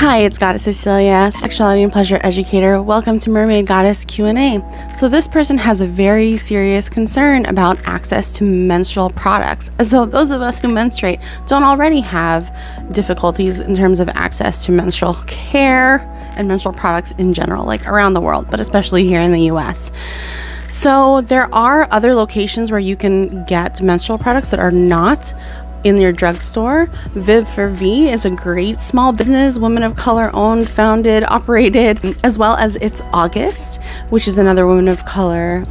Hi, it's GoddessCecilia, sexuality and pleasure educator. Welcome to Mermaid Goddess Q&A. So this person has a very serious concern about access to menstrual products. So those of us who menstruate don't already have difficulties in terms of access to menstrual care and menstrual products in general, like around the world, but especially here in the US. So there are other locations where you can get menstrual products that are not in your drugstore. Viv for V is a great small business, women of color owned, founded, operated, as well as It's August, which is another woman of color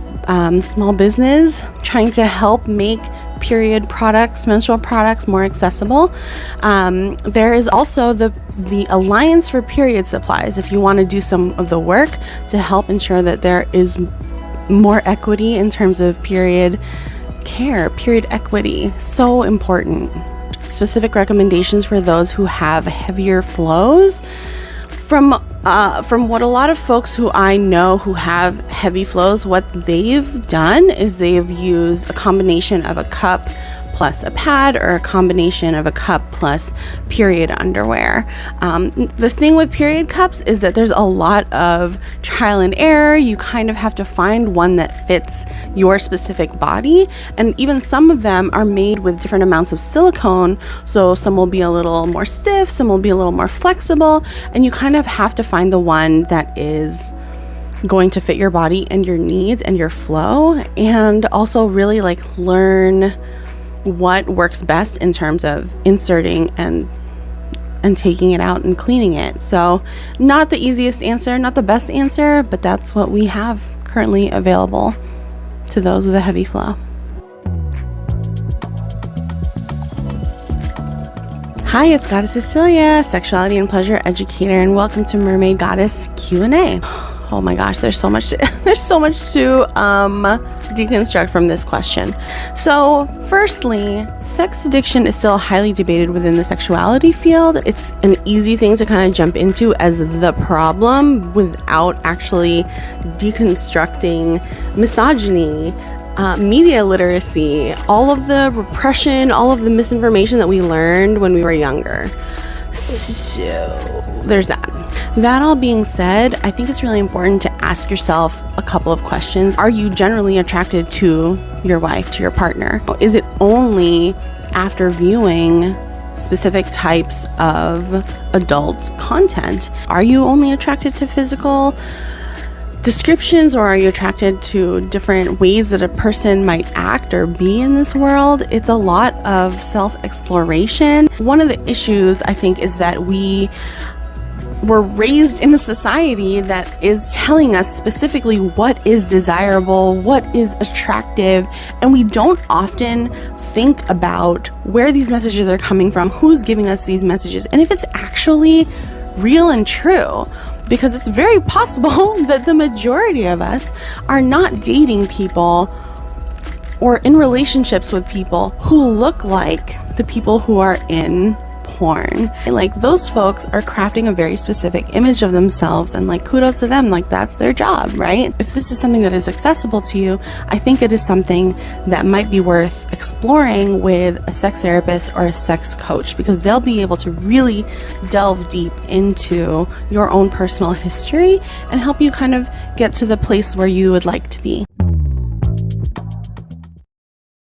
small business trying to help make period products, menstrual products more accessible. There is also the Alliance for Period Supplies if you want to do some of the work to help ensure that there is more equity in terms of period care, period equity. So important. Specific recommendations for those who have heavier flows. From what a lot of folks who I know who have heavy flows, what they've done is they've used a combination of a cup plus a pad, or a combination of a cup plus period underwear. The thing with period cups is that there's a lot of trial and error. You kind of have to find one that fits your specific body, and even some of them are made with different amounts of silicone, so some will be a little more stiff, some will be a little more flexible, and you kind of have to find the one that is going to fit your body and your needs and your flow, and also really learn what works best in terms of inserting and taking it out and cleaning it. So not the easiest answer, not the best answer, but that's what we have currently available to those with a heavy flow. Hi, it's GoddessCecilia, sexuality and pleasure educator, and welcome to Mermaid Goddess Q&A. Oh my gosh, there's so much to deconstruct from this question. So firstly, sex addiction is still highly debated within the sexuality field. It's an easy thing to kind of jump into as the problem without actually deconstructing misogyny, media literacy, all of the repression, all of the misinformation that we learned when we were younger. So there's that. That all being said, I think it's really important to ask yourself a couple of questions. Are you generally attracted to your wife, to your partner? Is it only after viewing specific types of adult content? Are you only attracted to physical descriptions, or are you attracted to different ways that a person might act or be in this world? It's a lot of self-exploration. One of the issues, I think, is that we were raised in a society that is telling us specifically what is desirable, what is attractive, and we don't often think about where these messages are coming from, who's giving us these messages, and if it's actually real and true. Because it's very possible that the majority of us are not dating people or in relationships with people who look like the people who are in porn. Those folks are crafting a very specific image of themselves, and kudos to them, that's their job, right? If this is something that is accessible to you, I think it is something that might be worth exploring with a sex therapist or a sex coach, because they'll be able to really delve deep into your own personal history and help you kind of get to the place where you would like to be.